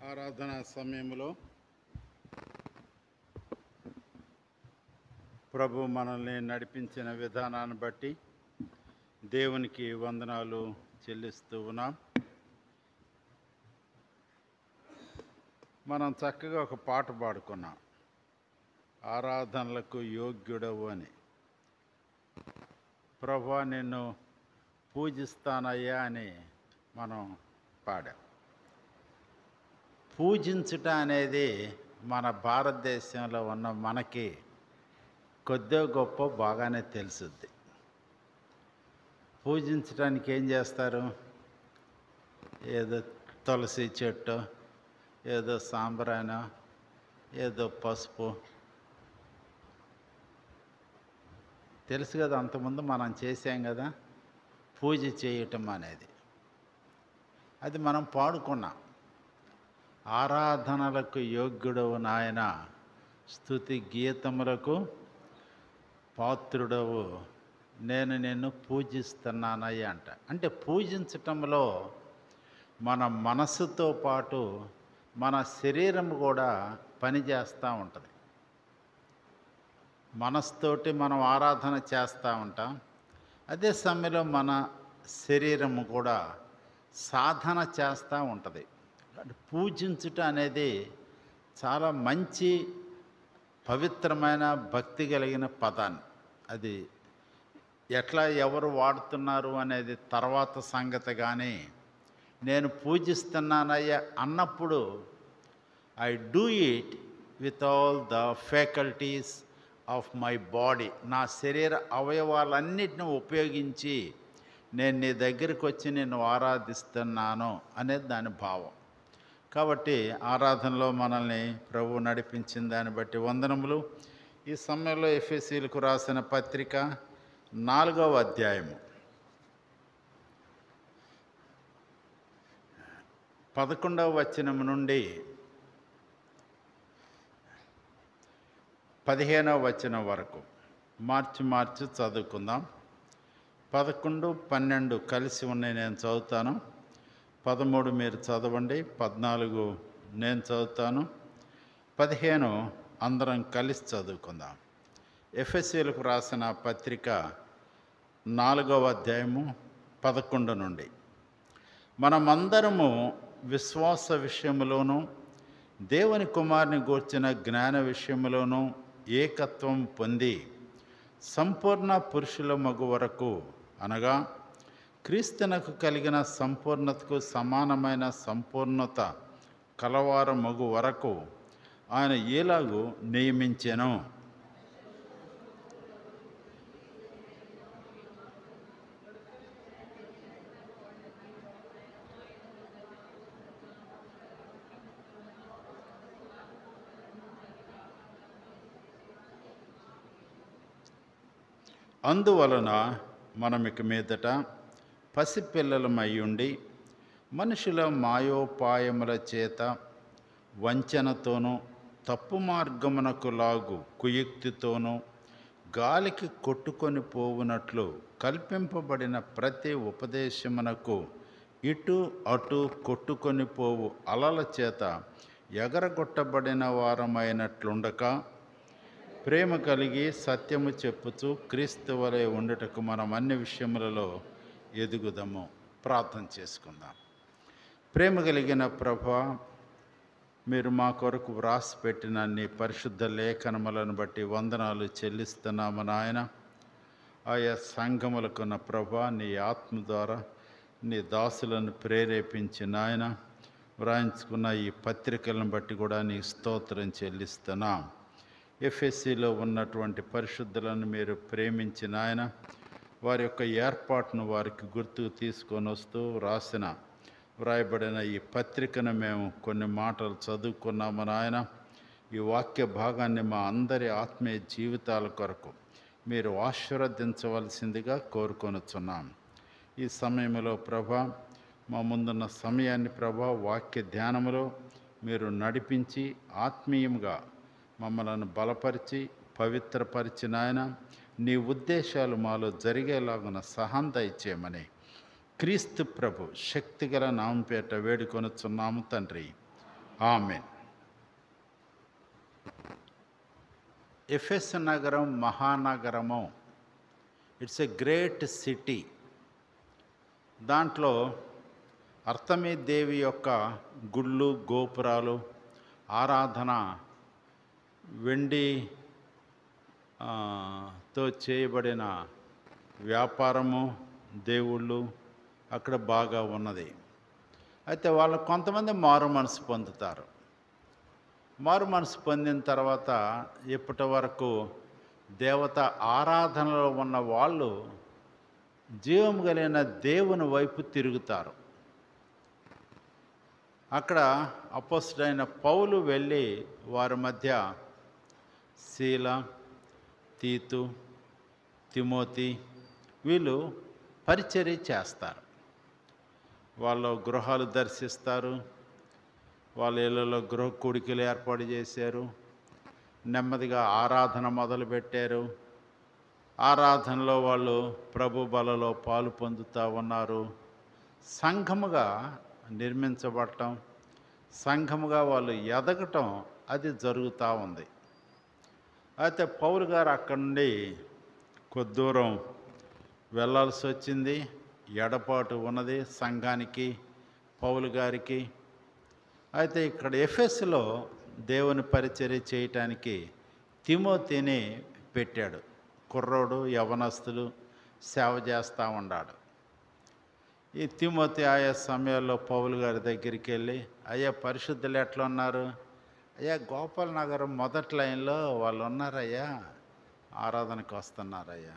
ఆరాధన సమయంలో ప్రభు మనల్ని నడిపించిన విధానాన్ని బట్టి దేవునికి వందనాలు చెల్లిస్తూ ఉన్నాం. మనం చక్కగా ఒక పాట పాడుకున్నాం, ఆరాధనలకు యోగ్యుడవు అని. ప్రభువా నిన్ను పూజిస్తానయ్యా అని మనం పాడాం. పూజించుట అనేది మన భారతదేశంలో ఉన్న మనకి కొద్దో గొప్ప బాగానే తెలుసుద్ది. పూజించడానికి ఏం చేస్తారు? ఏదో తులసి చెట్టు, ఏదో సాంబ్రాణి, ఏదో పసుపు, తెలుసు కదా. అంతకుముందు మనం చేసాం కదా పూజ చేయటం అనేది. అది మనం పాడుకున్నాం. ఆరాధనలకు యోగ్యుడవు నాయన, స్తుతి గీతములకు పాత్రుడవు, నేను నిన్ను పూజిస్తున్నానయ్య అంట. అంటే పూజించటంలో మన మనస్సుతో పాటు మన శరీరం కూడా పనిచేస్తూ ఉంటుంది. మనసుతోటి మనం ఆరాధన చేస్తూ ఉంటాం, అదే సమయంలో మన శరీరం కూడా సాధన చేస్తూ ఉంటుంది. పూజించుట అనేది చాలా మంచి పవిత్రమైన భక్తి కలిగిన పదాన్ని. అది ఎట్లా ఎవరు వాడుతున్నారు అనేది తర్వాత సంగతి. కానీ నేను పూజిస్తున్నానయ్యా అన్నప్పుడు I do it with all the faculties of my body. నా శరీర అవయవాలన్నిటిని ఉపయోగించి నేను నీ దగ్గరికి వచ్చి నిన్ను ఆరాధిస్తున్నాను అనేది దాని భావం. కాబట్టి ఆరాధనలో మనల్ని ప్రభు నడిపించిన దాన్ని బట్టి వందనములు. ఈ సమయంలో ఎఫెసీయులకు రాసిన పత్రిక 4వ అధ్యాయము 11వ వచనం నుండి 15వ వచనం వరకు మార్చి చదువుకుందాం. 11, 12 కలిసి ఉన్నాయి, నేను చదువుతాను. 13 మీరు చదవండి, 14 నేను చదువుతాను, 15 అందరం కలిసి చదువుకుందాం. ఎఫెసీయులకు రాసిన పత్రిక 4వ అధ్యాయము 11 నుండి. మనమందరము విశ్వాస విషయములోను దేవుని కుమారుని గూర్చిన జ్ఞాన విషయములోను ఏకత్వం పొంది సంపూర్ణ పురుషుల మగు వరకు, అనగా క్రీస్తునకు కలిగిన సంపూర్ణతకు సమానమైన సంపూర్ణత కలవార మగు వరకు ఆయన ఎలాగూ నియమించెను. అందువలన మనం ఇక మీదట పసిపిల్లలమై ఉండి మనుషుల మాయోపాయముల చేత వంచనతోనూ తప్పు మార్గమునకు లాగు కుయుక్తితోనూ గాలికి కొట్టుకొని పోవునట్లు కల్పింపబడిన ప్రతి ఉపదేశమునకు ఇటు అటు కొట్టుకొని పోవు అలల చేత ఎగరగొట్టబడిన వారమైనట్లుండక ప్రేమ కలిగి సత్యము చెప్పుచు క్రీస్తు వలె ఉండుటకు మనం అన్ని విషయములలో ఎదుగుదాము. ప్రార్థన చేసుకుందాం. ప్రేమ కలిగిన ప్రభువా, మీరు మా కొరకు వ్రాసి పెట్టిన నీ పరిశుద్ధ లేఖనములను బట్టి వందనాలు చెల్లిస్తున్నాము నాయన. ఆయా సంఘములకున్న ప్రభువా, నీ ఆత్మ ద్వారా నీ దాసులను ప్రేరేపించి నాయన వ్రాయించుకున్న ఈ పత్రికలను బట్టి కూడా నీ స్తోత్రం చెల్లిస్తున్నాం. ఎఫ్ఎస్సిలో ఉన్నటువంటి పరిశుద్ధులను మీరు ప్రేమించిన ఆయన, వారి యొక్క ఏర్పాటును వారికి గుర్తుకు తీసుకొని వస్తూ వ్రాయబడిన ఈ పత్రికను మేము కొన్ని మాటలు చదువుకున్నాము నాయన. ఈ వాక్య భాగాన్ని మా అందరి ఆత్మీయ జీవితాల కొరకు మీరు ఆశీర్వదించవలసిందిగా కోరుకొనుచున్నాం. ఈ సమయంలో ప్రభా, మా ముందున్న సమయాన్ని ప్రభా వాక్య ధ్యానములో మీరు నడిపించి ఆత్మీయంగా మమ్మల్ని బలపరిచి పవిత్రపరిచిన ఆయన, నీ ఉద్దేశాలు మాలో జరిగేలాగున సహాయం దయచేయమని క్రీస్తు ప్రభు శక్తిగల నామం పేట వేడుకొనుచున్నాము తండ్రి, ఆమేన్. ఎఫెస్ నగరం మహానగరము. It's a great city. దాంట్లో అర్తమీ దేవి యొక్క గుళ్ళు, గోపురాలు, ఆరాధన, వెండి తో చేయబడిన వ్యాపారము, దేవుళ్ళు అక్కడ బాగా ఉన్నది. అయితే వాళ్ళు కొంతమంది మారు మనసు పొందుతారు. మారు మనసు పొందిన తర్వాత ఇప్పటి వరకు దేవత ఆరాధనలో ఉన్న వాళ్ళు జీవం కలిగిన దేవుని వైపు తిరుగుతారు. అక్కడ అపోస్తలుడైన పౌలు వెళ్ళి వారి మధ్య శీల, తీతు, తిమోతి వీళ్ళు పరిచర్య చేస్తారు. వాళ్ళు గృహాలు దర్శిస్తారు, వాళ్ళ ఇళ్ళలో గృహ కూడికలు ఏర్పాటు చేశారు. నెమ్మదిగా ఆరాధన మొదలుపెట్టారు. ఆరాధనలో వాళ్ళు ప్రభు బలలో పాలు పొందుతూ ఉన్నారు. సంఘముగా నిర్మించబడటం, సంఘముగా వాళ్ళు ఎదగటం అది జరుగుతూ ఉంది. అయితే పౌలు గారు అక్కడి నుండి కొద్ది దూరం వెళ్ళాల్సి వచ్చింది. ఎడపాటు ఉన్నది సంఘానికి, పౌలు గారికి. అయితే ఇక్కడ ఎఫెస్లో దేవుని పరిచర్య చేయటానికి తిమోతిని పెట్టాడు. కుర్రోడు, యవనస్తులు సేవ చేస్తూ ఉన్నాడు. ఈ తిమోతి ఆయా సమయాల్లో పౌలు గారి దగ్గరికి వెళ్ళి, అయ్యా పరిశుద్ధులు ఎట్లా ఉన్నారు? అయ్యా గోపాల్ నగరం మొదటి లైన్లో వాళ్ళు ఉన్నారయ్యా, ఆరాధనకు వస్తున్నారయ్యా.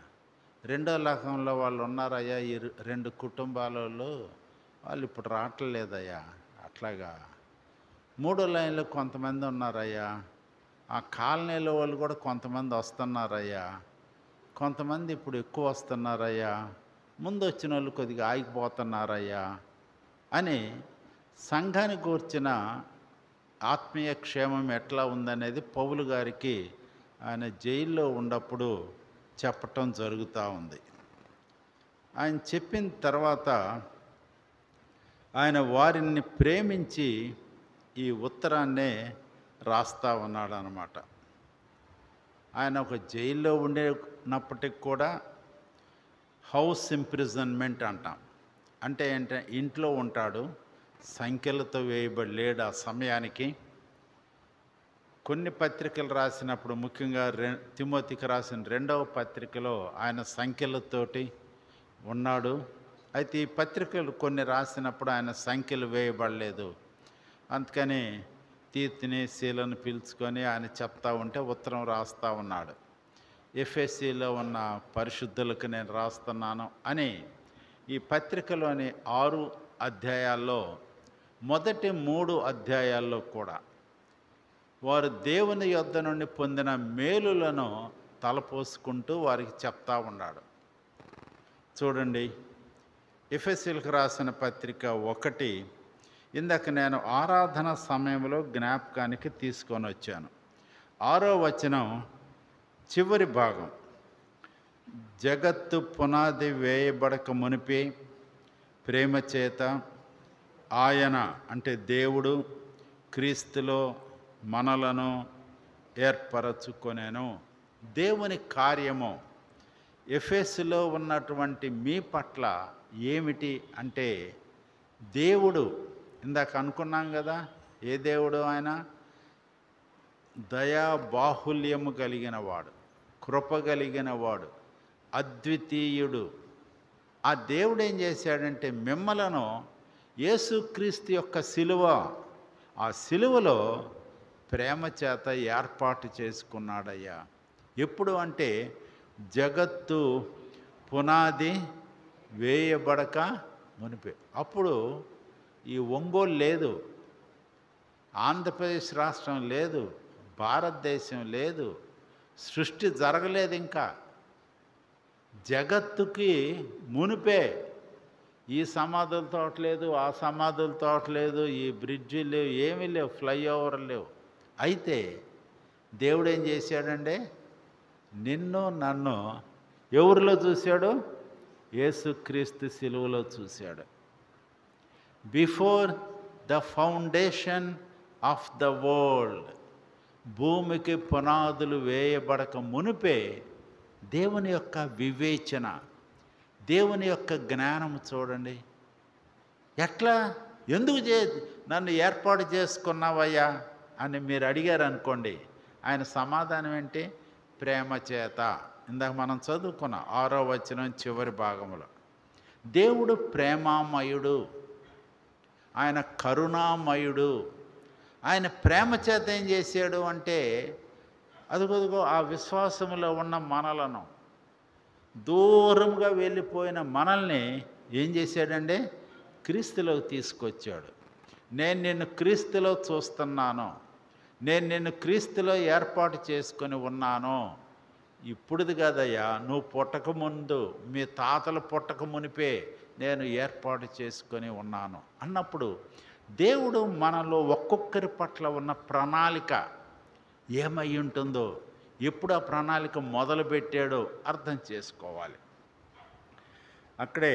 రెండో లోకంలో వాళ్ళు ఉన్నారయ్యా, ఈ 2 కుటుంబాల వాళ్ళు ఇప్పుడు రావట్లేదయ్యా. అట్లాగా 3వ లైన్లో కొంతమంది ఉన్నారయ్యా, ఆ కాలనీలో వాళ్ళు కూడా కొంతమంది వస్తున్నారయ్యా, కొంతమంది ఇప్పుడు ఎక్కువ వస్తున్నారయ్యా, ముందు వచ్చిన వాళ్ళు కొద్దిగా ఆగిపోతున్నారయ్యా అని సంఘానికి కూర్చిన ఆత్మీయ క్షేమం ఎట్లా ఉందనేది పౌలు గారికి ఆయన జైల్లో ఉన్నప్పుడు చెప్పటం జరుగుతూ ఉంది. ఆయన చెప్పిన తర్వాత ఆయన వారిని ప్రేమించి ఈ ఉత్తరాన్నే రాస్తా ఉన్నాడు అన్నమాట. ఆయన ఒక జైల్లో ఉండేటప్పటికి కూడా హౌస్ ఇంప్రిజన్మెంట్ అంటాం. అంటే ఇంట్లో ఉంటాడు, సంఖ్యలతో వేయబడి లేడు ఆ సమయానికి. కొన్ని పత్రికలు రాసినప్పుడు, ముఖ్యంగా తిమోతికి రాసిన 2వ పత్రికలో ఆయన సంఖ్యలతోటి ఉన్నాడు. అయితే ఈ పత్రికలు కొన్ని రాసినప్పుడు ఆయన సంఖ్యలు వేయబడలేదు. అందుకని తీతుని, శీలను పిలుచుకొని ఆయన చెప్తా ఉంటే ఉత్తరం రాస్తూ ఉన్నాడు. ఎఫెసీలో ఉన్న పరిశుద్ధులకు నేను రాస్తున్నాను అని. ఈ పత్రికలోని 6 అధ్యాయాల్లో మొదటి 3 అధ్యాయాల్లో కూడా వారు దేవుని యొద్ద నుండి పొందిన మేలులను తలపోసుకుంటూ వారికి చెప్తా ఉన్నాడు. చూడండి, ఎఫెసీలకు రాసిన పత్రిక 1, ఇందాక నేను ఆరాధన సమయంలో జ్ఞాపకానికి తీసుకొని వచ్చాను. 6వ వచనం చివరి భాగం, జగత్తు పునాది వేయబడక మునిపే ప్రేమ చేత ఆయన అంటే దేవుడు క్రీస్తులో మనలను ఏర్పరచుకొనేను. దేవుని కార్యము ఎఫెసులో ఉన్నటువంటి మీ పట్ల ఏమిటి అంటే, దేవుడు ఇందాక అనుకున్నాం కదా, ఏ దేవుడు ఆయన? దయా బాహుల్యము కలిగిన వాడు, కృప కలిగిన వాడు, అద్వితీయుడు. ఆ దేవుడు ఏం చేశాడంటే మిమ్మలను యేసుక్రీస్తు యొక్క శిలువ, ఆ శిలువలో ప్రేమ చేత ఏర్పాటు చేసుకున్నాడయ్యా. ఎప్పుడు అంటే జగత్తు పునాది వేయబడక మునిపే. అప్పుడు ఈ ఒంగోలు లేదు, ఆంధ్రప్రదేశ్ రాష్ట్రం లేదు, భారతదేశం లేదు, సృష్టి జరగలేదు. ఇంకా జగత్తుకి మునిపే ఈ సమాధులతో అవట్లేదు, ఆ సమాధులతో అవట్లేదు, ఈ బ్రిడ్జిలు లేవు, ఏమీ లేవు, ఫ్లైఓవర్లు లేవు. అయితే దేవుడు ఏం చేశాడంటే నిన్ను నన్ను ఎవరిలో చూశాడు? యేసుక్రీస్తు శిలువలో చూశాడు. Before the foundation of the world, భూమికి పునాదులు వేయబడక మునిపే దేవుని యొక్క వివేచన, దేవుని యొక్క జ్ఞానం చూడండి. ఎట్లా, ఎందుకు నన్ను ఏర్పాటు చేసుకున్నావయ్యా అని మీరు అడిగారు అనుకోండి, ఆయన సమాధానం ఏంటి? ప్రేమ చేత. ఇందాక మనం చదువుకున్నాం 6వ వచనం చివరి భాగంలో. దేవుడు ప్రేమామయుడు, ఆయన కరుణామయుడు. ఆయన ప్రేమ చేత ఏం చేశాడు అంటే, అదుగో ఆ విశ్వాసంలో ఉన్న మనలను, దూరంగా వెళ్ళిపోయిన మనల్ని ఏం చేశాడండి? క్రీస్తులోకి తీసుకొచ్చాడు. నేను నిన్ను క్రీస్తులో చూస్తున్నాను, నేను నిన్ను క్రీస్తులో ఏర్పాటు చేసుకొని ఉన్నాను. ఇప్పుడుది కాదయ్యా, నువ్వు పుట్టకముందు, మీ తాతలు పుట్టక మునిపే నేను ఏర్పాటు చేసుకొని ఉన్నాను అన్నప్పుడు దేవుడు మనలో ఒక్కొక్కరి పట్ల ఉన్న ప్రణాళిక ఏమై ఉంటుందో, ఎప్పుడు ఆ ప్రణాళిక మొదలుపెట్టాడో అర్థం చేసుకోవాలి. అక్కడే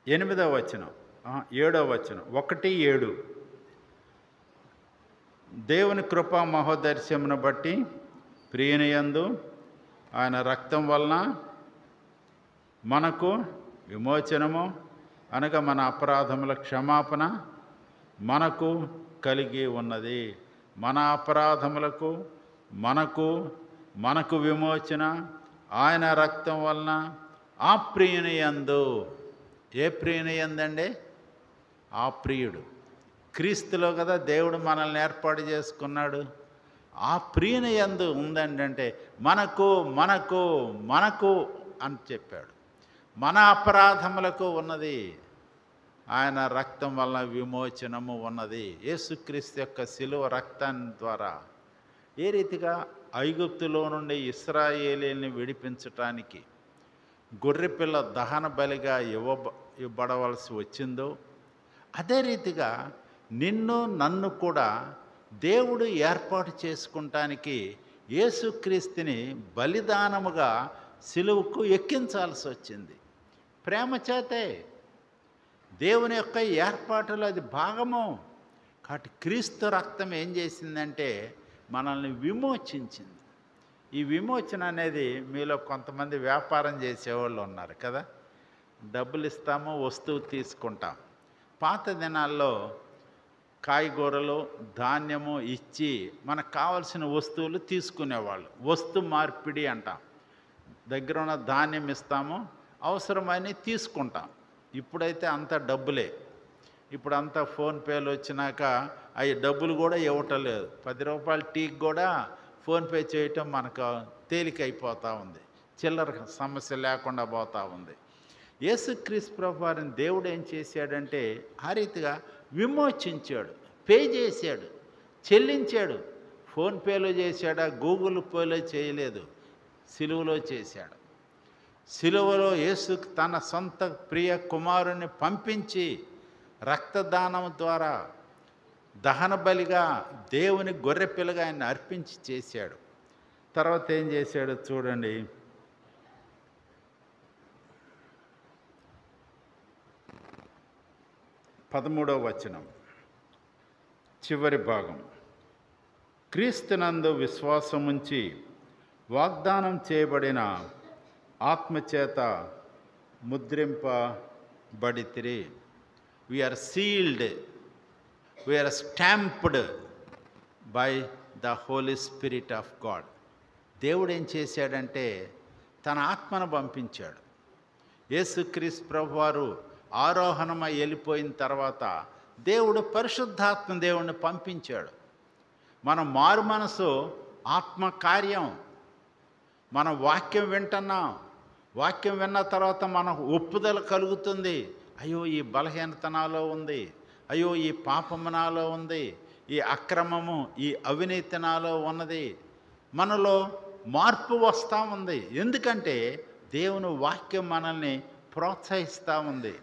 8వ వచనం, 7వ వచనం, 1:7, దేవుని కృపా మహోదర్శమును బట్టి ప్రియనియందు ఆయన రక్తం వలన మనకు విమోచనము, అనగా మన అపరాధముల క్షమాపణ మనకు కలిగి ఉన్నది. మన అపరాధములకు మనకు విమోచన ఆయన రక్తం వలన ఆ ప్రియునియందు. ఏ ప్రియునియందండి? ఆ ప్రియుడు క్రీస్తులో కదా దేవుడు మనల్ని ఏర్పాటు చేసుకున్నాడు. ఆ ప్రియునియందు ఉందండి అంటే మనకు అని చెప్పాడు. మన అపరాధములకు ఉన్నది, ఆయన రక్తం వలన విమోచనము ఉన్నది. యేసుక్రీస్తు యొక్క శిలువ రక్తాన్ని ద్వారా ఏ రీతిగా ఐగుప్తులో నుండి ఇశ్రాయేలీని విడిపించటానికి గొర్రెపిల్ల దహన బలిగా ఇవ్వబడవలసి వచ్చిందో, అదే రీతిగా నిన్ను నన్ను కూడా దేవుడు ఏర్పాటు చేసుకుంటానికి యేసుక్రీస్తుని బలిదానముగా సిలువకు ఎక్కించాల్సి వచ్చింది. ప్రేమ చేతే, దేవుని యొక్క ఏర్పాటులో అది భాగము. కాబట్టి క్రీస్తు రక్తం ఏం చేసిందంటే మనల్ని విమోచించింది. ఈ విమోచన అనేది, మీలో కొంతమంది వ్యాపారం చేసేవాళ్ళు ఉన్నారు కదా, డబ్బులు ఇస్తాము, వస్తువు తీసుకుంటాం. పాత దినాల్లో కాయగూరలు, ధాన్యము ఇచ్చి మనకు కావలసిన వస్తువులు తీసుకునేవాళ్ళు. వస్తు మార్పిడి అంటాం. దగ్గర ఉన్న ధాన్యం ఇస్తాము, అవసరమైన తీసుకుంటాం. ఇప్పుడైతే అంత డబ్బులే. ఇప్పుడు అంతా ఫోన్పేలు వచ్చినాక అవి డబ్బులు కూడా ఇవ్వటం లేదు. 10 రూపాయల టీకి కూడా ఫోన్పే చేయటం మనకు తేలికైపోతూ ఉంది. చిల్లర సమస్య లేకుండా పోతూ ఉంది. యేసుక్రీస్తు ప్రభు వారిని దేవుడు ఏం చేశాడంటే ఆ రీతిగా విమోచించాడు, పే చేశాడు, చెల్లించాడు. ఫోన్పేలో చేశాడా, గూగుల్ పేలో చేయలేదు, సిలువలో చేశాడు. సిలువలో యేసు తన సొంత ప్రియ కుమారుని పంపించి రక్తదానం ద్వారా దహన బలిగా దేవుని గొర్రెపిల్లగా ఆయన అర్పించి చేశాడు. తర్వాత ఏం చేశాడు చూడండి. 13వ వచనం చివరి భాగం. క్రీస్తునందు విశ్వాసముంచి వాగ్దానం చేయబడిన ఆత్మచేత ముద్రింపబడితిరి. We are sealed, we are stamped by the holy spirit of God. దేవుడు ఏం చేశాడంటే తన ఆత్మను పంపించాడు. యేసుక్రీస్తు ప్రభువారు ఆరోహణమై వెళ్ళిపోయిన తర్వాత దేవుడు పరిశుద్ధాత్మ దేవుణ్ణి పంపించాడు. మన మారు మనసు ఆత్మ కార్యం. మనం వాక్యం వింటున్నాం, వాక్యం విన్న తర్వాత మనకు ఒప్పుదల కలుగుతుంది. అయ్యో ఈ బలహీనత నాలో ఉంది, అయ్యో ఈ పాపము నాలో ఉంది, ఈ అక్రమము ఈ అవినీతి నాలో ఉన్నది. మనలో మార్పు వస్తూ ఉంది. ఎందుకంటే దేవుని వాక్యం మనల్ని ప్రోత్సహిస్తూ ఉంది,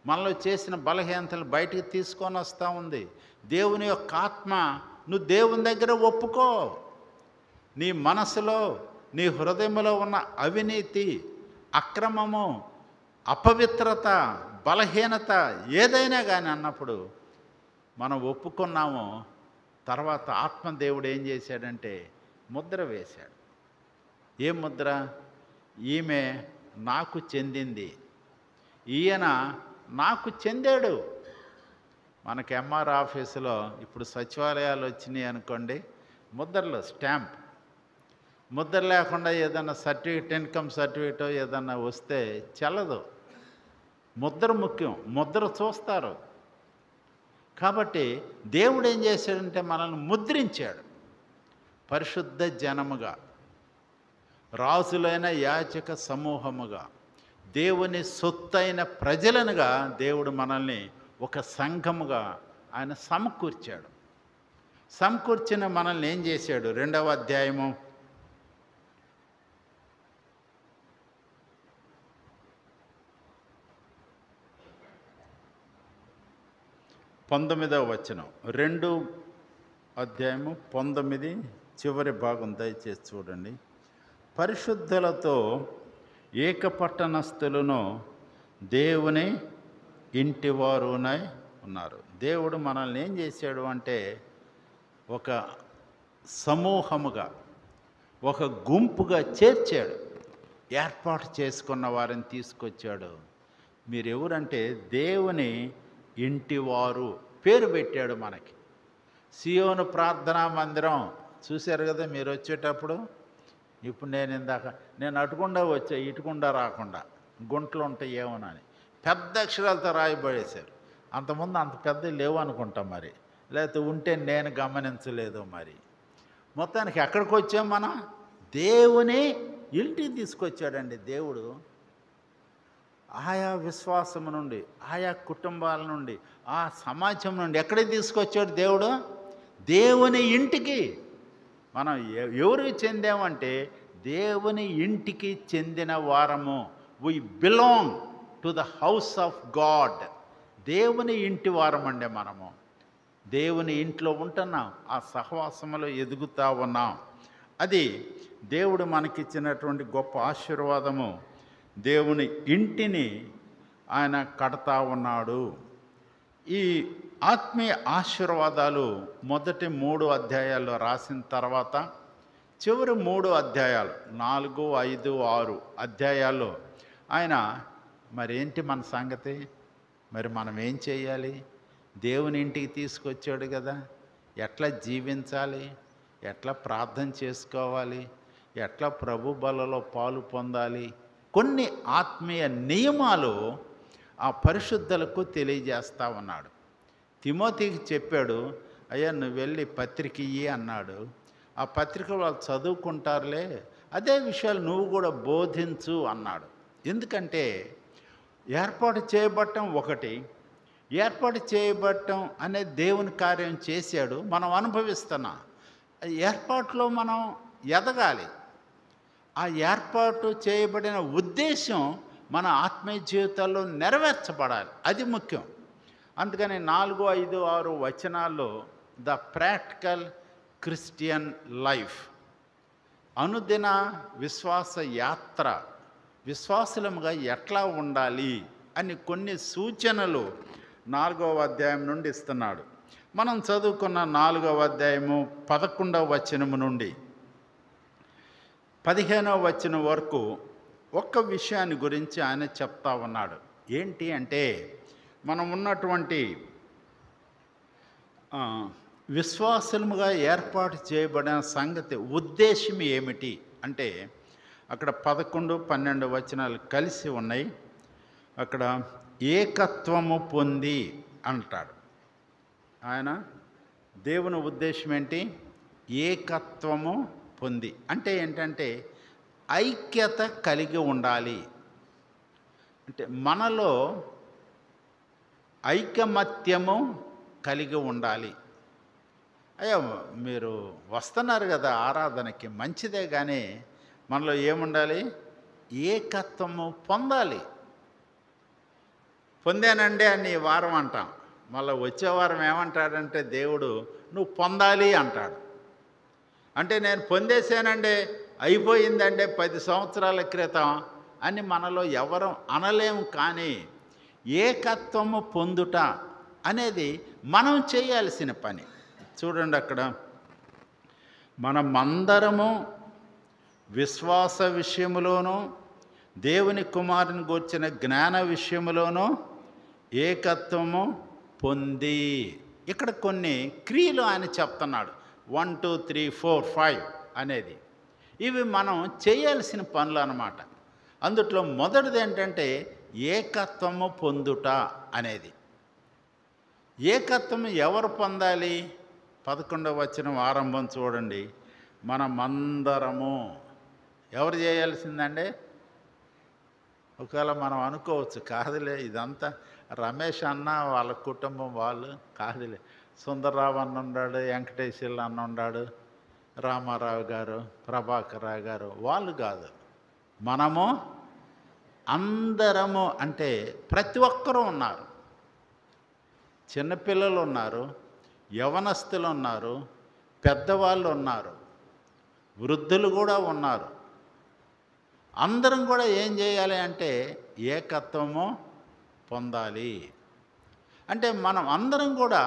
మనలో చేసిన బలహీనతలు బయటికి తీసుకొని వస్తూ ఉంది. దేవుని యొక్క ఆత్మ, నువ్వు దేవుని దగ్గర ఒప్పుకో. నీ మనసులో నీ హృదయంలో ఉన్న అవినీతి, అక్రమము, అపవిత్రత బలహీనత ఏదైనా కానీ అన్నప్పుడు మనం ఒప్పుకున్నామో, తర్వాత ఆత్మదేవుడు ఏం చేశాడంటే ముద్ర వేశాడు. ఏం ముద్ర? ఈమె నాకు చెందింది, ఈయన నాకు చెందాడు. మనకి ఎంఆర్ ఆఫీసులో ఇప్పుడు సచివాలయాలు వచ్చినాయి అనుకోండి, ముద్రలు, స్టాంప్. ముద్ర లేకుండా ఏదన్నా సర్టిఫికేట్, ఇన్కమ్ సర్టిఫికేటో ఏదన్నా వస్తే చెల్లదు. ముద్ర ముఖ్యం, ముద్ర చూస్తారు. కాబట్టి దేవుడు ఏం చేశాడంటే మనల్ని ముద్రించాడు. పరిశుద్ధ జనముగా, రాజులైన యాచక సమూహముగా, దేవుని సొత్తైన ప్రజలనుగా దేవుడు మనల్ని ఒక సంఘముగా ఆయన సమకూర్చాడు. సమకూర్చిన మనల్ని ఏం చేశాడు? 2వ అధ్యాయము 19వ వచనం, 2 అధ్యాయము 19 చివరి భాగం దయచేసి చూడండి. పరిశుద్ధులతో ఏకపట్టణస్థులను దేవుని ఇంటివారునై ఉన్నారు. దేవుడు మనల్ని ఏం చేశాడు అంటే ఒక సమూహముగా, ఒక గుంపుగా చేర్చాడు. ఏర్పాటు చేసుకున్న వారిని తీసుకొచ్చాడు. మీరెవరంటే దేవుని ఇంటివారు పేరు పెట్టాడు మనకి. సియోను ప్రార్థనా మందిరం చూశారు కదా మీరు వచ్చేటప్పుడు. ఇప్పుడు నేను అటుకుండా వచ్చా, ఇటుకుండా రాకుండా, గుంటలు ఉంటాయి ఏమోనని పెద్ద అక్షరాలతో రాయబడేశారు. అంతకుముందు అంత పెద్ద లేవు అనుకుంటాం, మరి లేకపోతే ఉంటే నేను గమనించలేదు. మరి మొత్తానికి ఎక్కడికి వచ్చాం మనం? దేవుని ఇంటికి తీసుకొచ్చాడండి దేవుడు. ఆయా విశ్వాసం నుండి, ఆయా కుటుంబాల నుండి, ఆ సమాజం నుండి ఎక్కడికి తీసుకొచ్చాడు దేవుడు? దేవుని ఇంటికి. మనం ఎవరికి చెందామంటే దేవుని ఇంటికి చెందిన వారము. We belong to the house of God. దేవుని ఇంటి వారమండి మనము. దేవుని ఇంట్లో ఉంటున్నాం, ఆ సహవాసములో ఎదుగుతూ ఉన్నాం. అది దేవుడు మనకిచ్చినటువంటి గొప్ప ఆశీర్వాదము. దేవుని ఇంటిని ఆయన కడతా ఉన్నాడు. ఈ ఆత్మీయ ఆశీర్వాదాలు మొదటి 3 అధ్యాయాల్లో రాసిన తర్వాత చివరి 3 అధ్యాయాలు 4, 5, 6 అధ్యాయాల్లో ఆయన మరేంటి మన సంగతి, మరి మనం ఏం చేయాలి? దేవుని ఇంటికి తీసుకొచ్చాడు కదా, ఎట్లా జీవించాలి, ఎట్లా ప్రార్థన చేసుకోవాలి, ఎట్లా ప్రభు బలలో పాలు పొందాలి, కొన్ని ఆత్మీయ నియమాలు ఆ పరిశుద్ధులకు తెలియజేస్తూ ఉన్నాడు. తిమోతికి చెప్పాడు, అయ్యా నువ్వు వెళ్ళి పత్రిక ఇయ్యి అన్నాడు. ఆ పత్రిక వాళ్ళు చదువుకుంటారులే, అదే విషయాలు నువ్వు కూడా బోధించు అన్నాడు. ఎందుకంటే ఏర్పాటు చేయబట్టం ఒకటి, ఏర్పాటు చేయబట్టం అనే దేవుని కార్యం చేశాడు, మనం అనుభవిస్తున్నాం. ఏర్పాటులో మనం ఎదగాలి. ఆ ఏర్పాటు చేయబడిన ఉద్దేశం మన ఆత్మీయ జీవితాల్లో నెరవేర్చబడాలి, అది ముఖ్యం. అందుకని 4, 5, 6 వచనాల్లో ద ప్రాక్టికల్ క్రిస్టియన్ లైఫ్, అనుదిన విశ్వాస యాత్ర, విశ్వాసులముగా ఎట్లా ఉండాలి అని కొన్ని సూచనలు 4వ అధ్యాయం నుండి ఇస్తున్నాడు. మనం చదువుకున్న 4వ అధ్యాయము 11వ వచనము నుండి 15వ వచనం వరకు ఒక్క విషయాన్ని గురించి ఆయన చెప్తా ఉన్నాడు. ఏంటి అంటే మనం ఉన్నటువంటి విశ్వాసముగా ఏర్పాటు చేయబడిన సంగతి ఉద్దేశం ఏమిటి అంటే, అక్కడ 11, 12 వచనాలు కలిసి ఉన్నాయి. అక్కడ ఏకత్వము పొంది అంటాడు ఆయన. దేవుని ఉద్దేశం ఏంటి? ఏకత్వము పొంది అంటే ఏంటంటే ఐక్యత కలిగి ఉండాలి. అంటే మనలో ఐకమత్యము కలిగి ఉండాలి. అయ్యా మీరు వస్తున్నారు కదా ఆరాధనకి, మంచిదే, కానీ మనలో ఏముండాలి? ఏకత్వము పొందాలి. పొందానండి అని ఈ వారం అంటాం, మళ్ళీ వచ్చే వారం ఏమంటాడంటే దేవుడు నువ్వు పొందాలి అంటాడు. అంటే నేను పొందేశానండి, అయిపోయిందంటే 10 సంవత్సరాల క్రితం అని మనలో ఎవరం అనలేము. కానీ ఏకత్వము పొందుట అనేది మనం చేయాల్సిన పని. చూడండి అక్కడ, మనమందరము విశ్వాస విషయములోనూ దేవుని కుమారుని గూర్చిన జ్ఞాన విషయములోనూ ఏకత్వము పొంది. ఇక్కడ కొన్ని క్రియలు ఆయన చెప్తున్నాడు, 1 2 3 4 5 అనేది. ఇవి మనం చేయాల్సిన పనులు అన్నమాట. అందుట్లో మొదటిది ఏంటంటే ఏకత్వము పొందుట అనేది. ఏకత్వం ఎవరు పొందాలి? 11వ వచనం ఆరంభం చూడండి. మనమందరము ఎవరు చేయాల్సిందండి? ఒకవేళ మనం అనుకోవచ్చు, కాదులే ఇదంతా రమేష్ అన్న వాళ్ళ కుటుంబం వాళ్ళు, కాదులే సుందర్రావు అన్న ఉన్నాడు, వెంకటేశ్వర్లు అన్న ఉన్నాడు, రామారావు గారు, ప్రభాకర్ రావు గారు, వాళ్ళు కాదు. మనము అందరము అంటే ప్రతి ఒక్కరూ ఉన్నారు. చిన్నపిల్లలు ఉన్నారు, యవనస్తులు ఉన్నారు, పెద్దవాళ్ళు ఉన్నారు, వృద్ధులు కూడా ఉన్నారు. అందరం కూడా ఏం చేయాలి అంటే ఏకత్వము పొందాలి. అంటే మనం అందరం కూడా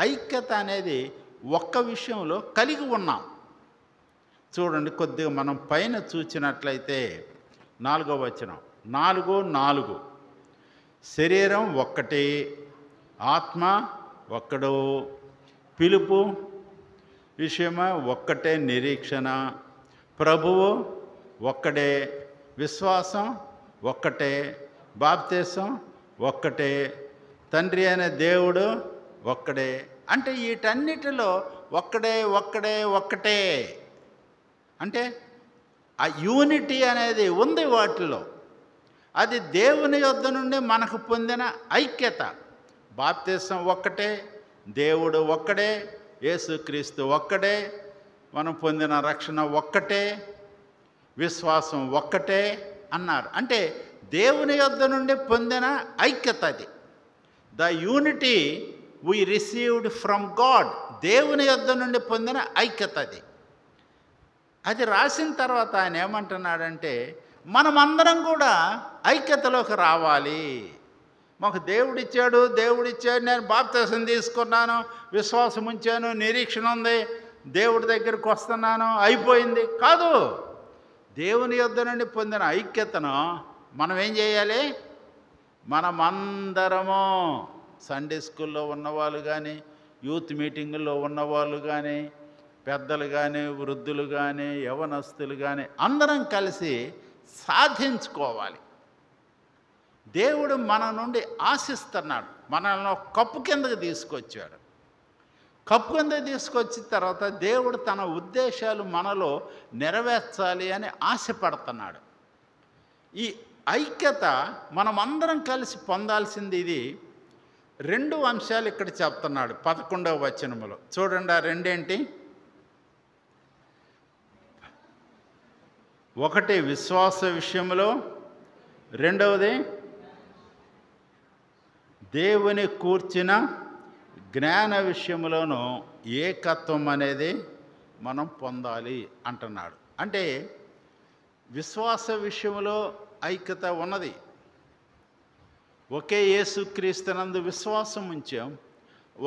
ఐక్యత అనేది ఒక్క విషయంలో కలిగి ఉన్నాం. చూడండి, కొద్దిగా మనం పైన చూచినట్లయితే 4వ వచనం, 4:4 శరీరం ఒక్కటే, ఆత్మ ఒక్కడు, పిలుపు విషయమా ఒక్కటే నిరీక్షణ, ప్రభువు ఒక్కడే, విశ్వాసం ఒక్కటే, బాప్తీసం ఒక్కటే, తండ్రి అయిన దేవుడు ఒక్కడే. అంటే వీటన్నిటిలో ఒక్కడే ఒక్కడే ఒక్కటే అంటే ఆ యూనిటీ అనేది ఉంది వాటిలో. అది దేవుని యొద్ద నుండి మనకు పొందిన ఐక్యత. బాప్తీసం ఒక్కటే, దేవుడు ఒక్కడే, యేసుక్రీస్తు ఒక్కడే, మనం పొందిన రక్షణ ఒక్కటే, విశ్వాసం ఒక్కటే అన్నారు. అంటే దేవుని యొద్ద నుండి పొందిన ఐక్యత అది. The unity we received from God, దేవుని యొద్ద నుండి పొందిన ఐక్యత అది. అది రాసిన తర్వాత ఆయన ఏమంటున్నాడంటే మనమందరం కూడా ఐక్యతలోకి రావాలి. మాకు దేవుడిచ్చాడు, నేను బాప్తీసం తీసుకున్నాను, విశ్వాసం ఉంచాను, నిరీక్షణ ఉంది, దేవుడి దగ్గరికి వస్తున్నాను, అయిపోయింది కాదు. దేవుని యొద్ద నుండి పొందిన ఐక్యతను మనం ఏం చేయాలి? మనమందరము సండే స్కూల్లో ఉన్నవాళ్ళు కానీ, యూత్ మీటింగుల్లో ఉన్నవాళ్ళు కానీ, పెద్దలు కానీ, వృద్ధులు కానీ, యవనస్తులు కానీ అందరం కలిసి సాధించుకోవాలి. దేవుడు మన నుండి ఆశిస్తున్నాడు. మనల్ని ఒక కప్పు కిందకి తీసుకొచ్చాడు. కప్పు కిందకి తీసుకొచ్చిన తర్వాత దేవుడు తన ఉద్దేశాలు మనలో నెరవేర్చాలి అని ఆశపడుతున్నాడు. ఈ ఐక్యత మనమందరం కలిసి పొందాల్సింది. ఇది 2 అంశాలు ఇక్కడ చెప్తున్నాడు 11వ వచనములో. చూడండి, ఆ రెండేంటి? ఒకటి విశ్వాస విషయంలో, రెండవది దేవుని కూర్చిన జ్ఞాన విషయంలోనూ ఏకత్వం అనేది మనం పొందాలి అంటున్నాడు. అంటే విశ్వాస విషయంలో ఐక్యత ఉన్నది. ఒకే యేసుక్రీస్తునందు విశ్వాసం ఉంచాం,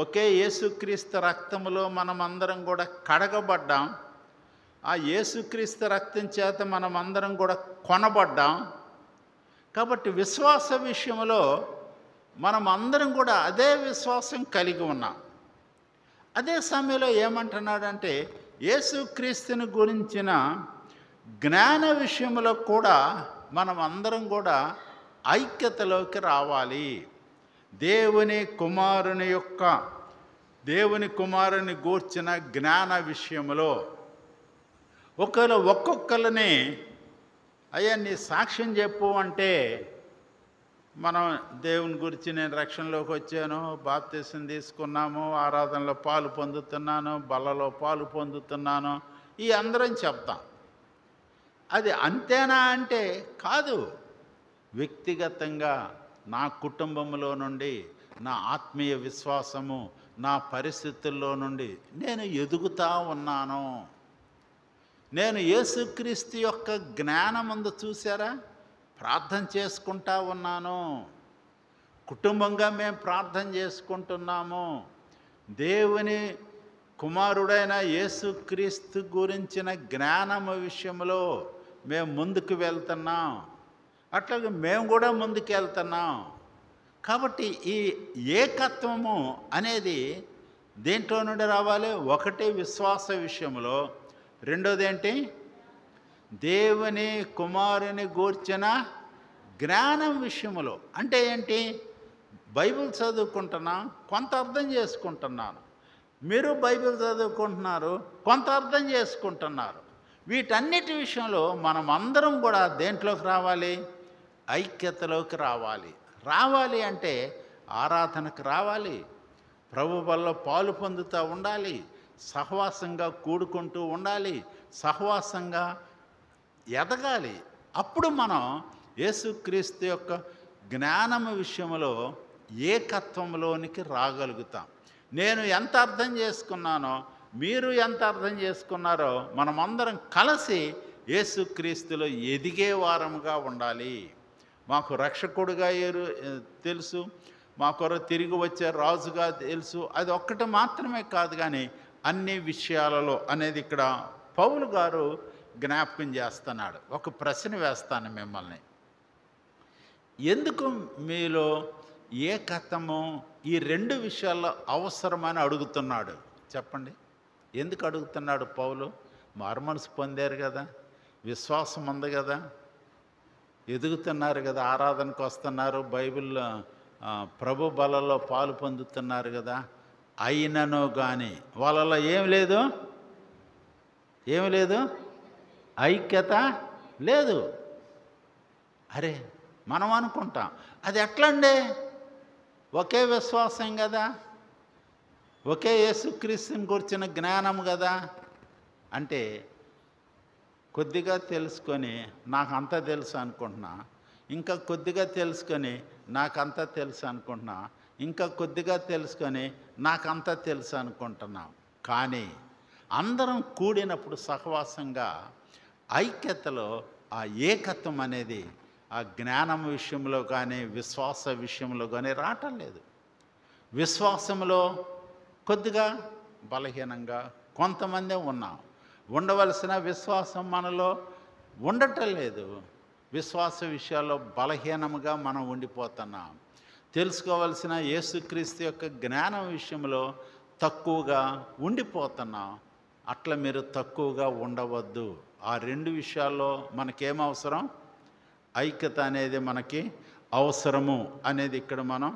ఒకే యేసుక్రీస్తు రక్తములో మనం అందరం కూడా కడగబడ్డాం, ఆ యేసుక్రీస్తు రక్తం చేత మనం అందరం కూడా కొనబడ్డాం. కాబట్టి విశ్వాస విషయంలో మనం అందరం కూడా అదే విశ్వాసం కలిగి ఉన్నాం. అదే సమయంలో ఏమంటున్నాడంటే యేసుక్రీస్తుని గురించిన జ్ఞాన విషయంలో కూడా మనం అందరం కూడా ఐక్యతలోకి రావాలి. దేవుని కుమారుని గూర్చిన జ్ఞాన విషయంలో ఒకవేళ ఒక్కొక్కరిని అయ్యా నీ సాక్ష్యం చెప్పు అంటే, మనం దేవుని గురించి నేను రక్షణలోకి వచ్చాను, బాప్తీసం తీసుకున్నాము, ఆరాధనలో పాలు పొందుతున్నాను, బల్లలో పాలు పొందుతున్నాను, ఈ అందరం చెప్తాం. అది అంతేనా అంటే కాదు. వ్యక్తిగతంగా నా కుటుంబంలో నుండి, నా ఆత్మీయ విశ్వాసము, నా పరిస్థితుల్లో నుండి నేను ఎదుగుతూ ఉన్నాను. నేను యేసుక్రీస్తు యొక్క జ్ఞానమందు చూసారా, ప్రార్థన చేసుకుంటా ఉన్నాను, కుటుంబంగా మేము ప్రార్థన చేసుకుంటున్నాము. దేవుని కుమారుడైన యేసుక్రీస్తు గురించిన జ్ఞానము విషయంలో మేము ముందుకు వెళ్తున్నాం. అట్లాగే మేము కూడా ముందుకు వెళ్తున్నాం. కాబట్టి ఈ ఏకత్వము అనేది దేంట్లో నుండి రావాలి? ఒకటి విశ్వాస విషయంలో, రెండోది ఏంటి? దేవుని కుమారుని గూర్చిన జ్ఞానం విషయంలో. అంటే ఏంటి? బైబిల్ చదువుకుంటున్నాం, కొంత అర్థం చేసుకుంటున్నాను. మీరు బైబిల్ చదువుకుంటున్నారు, కొంత అర్థం చేసుకుంటున్నారు. వీటన్నిటి విషయంలో మనం అందరం కూడా దేంట్లోకి రావాలి? ఐక్యతలోకి రావాలి. రావాలి అంటే ఆరాధనకు రావాలి, ప్రభు వల్ల పాలు పొందుతూ ఉండాలి, సహవాసంగా కూడుకుంటూ ఉండాలి, సహవాసంగా ఎదగాలి. అప్పుడు మనం యేసుక్రీస్తు యొక్క జ్ఞానము విషయంలో ఏకత్వంలోనికి రాగలుగుతాం. నేను ఎంత అర్థం చేసుకున్నానో, మీరు ఎంత అర్థం చేసుకున్నారో, మనమందరం కలిసి యేసుక్రీస్తులో ఎదిగే వారముగా ఉండాలి. మాకు రక్షకుడుగా తెలుసు, మాకొర తిరిగి వచ్చే రాజుగా తెలుసు. అది ఒక్కటి మాత్రమే కాదు, కానీ అన్ని విషయాలలో అనేది ఇక్కడ పౌలు గారు జ్ఞాపకం చేస్తున్నాడు. ఒక ప్రశ్న వేస్తాను మిమ్మల్ని. ఎందుకు మీలో ఏకత్వము ఈ రెండు విషయాల్లో అవసరమని అడుగుతున్నాడు? చెప్పండి. ఎందుకు అడుగుతున్నాడు పౌలు? మారుమనసు పొందారు కదా, విశ్వాసం ఉంది కదా, ఎదుగుతున్నారు కదా, ఆరాధనకు వస్తున్నారు, బైబిల్లో ప్రభు బలలో పాలు పొందుతున్నారు కదా. అయినను కానీ వాళ్ళలో ఏమి లేదు, ఐక్యత లేదు. అరే, మనం అనుకుంటాం అది ఎట్లండి? ఒకే విశ్వాసం కదా, ఒకే యేసుక్రీస్తుని గురించిన జ్ఞానం కదా. అంటే కొద్దిగా తెలుసుకొని నాకు అంతా తెలుసు అనుకుంటున్నా, ఇంకా కొద్దిగా తెలుసుకొని నాకు అంతా తెలుసు అనుకుంటున్నా, ఇంకా కొద్దిగా తెలుసుకొని నాకు అంతా తెలుసు అనుకుంటున్నాం. కానీ అందరం కూడినప్పుడు సహవాసంగా ఐక్యతలో ఆ ఏకత్వం అనేది ఆ జ్ఞానం విషయంలో కానీ విశ్వాస విషయంలో కానీ రావటం లేదు. విశ్వాసంలో కొద్దిగా బలహీనంగా కొంతమందే ఉన్నాం. ఉండవలసిన విశ్వాసం మనలో ఉండటం లేదు. విశ్వాస విషయాల్లో బలహీనంగా మనం ఉండిపోతున్నాం. తెలుసుకోవలసిన యేసుక్రీస్తు యొక్క జ్ఞానం విషయంలో తక్కువగా ఉండిపోతున్నాం. అట్లా మీరు తక్కువగా ఉండవద్దు. ఆ రెండు విషయాల్లో మనకేమవసరం? ఐక్యత అనేది మనకి అవసరము అనేది ఇక్కడ మనం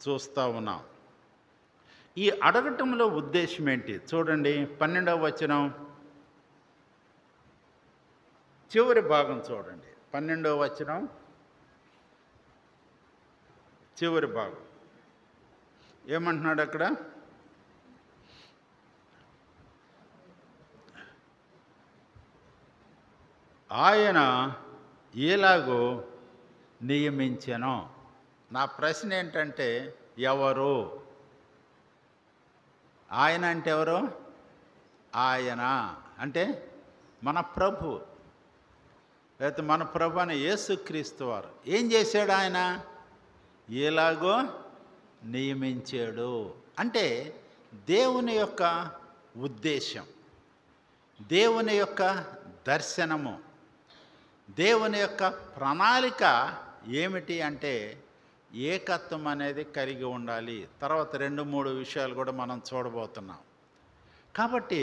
చూస్తూ ఉన్నాం. ఈ అడగటంలో ఉద్దేశం ఏంటి? చూడండి, 12వ వచనం చివరి భాగం చూడండి. 12వ వచనం చివరి భాగం ఏమంటున్నాడు అక్కడ? ఆయన ఎలాగో నియమించెను. నా ప్రశ్న ఏంటంటే, ఎవరు ఆయన? అంటే ఎవరు? ఆయన అంటే మన ప్రభు, లేకపోతే మన ప్రభు అని యేసుక్రీస్తు వారు. ఏం చేశాడు ఆయన? ఎలాగో నియమించాడు. అంటే దేవుని యొక్క ఉద్దేశం, దేవుని యొక్క దర్శనము, దేవుని యొక్క ప్రణాళిక ఏమిటి అంటే ఏకత్వం అనేది కలిగి ఉండాలి. తర్వాత 2-3 విషయాలు కూడా మనం చూడబోతున్నాం. కాబట్టి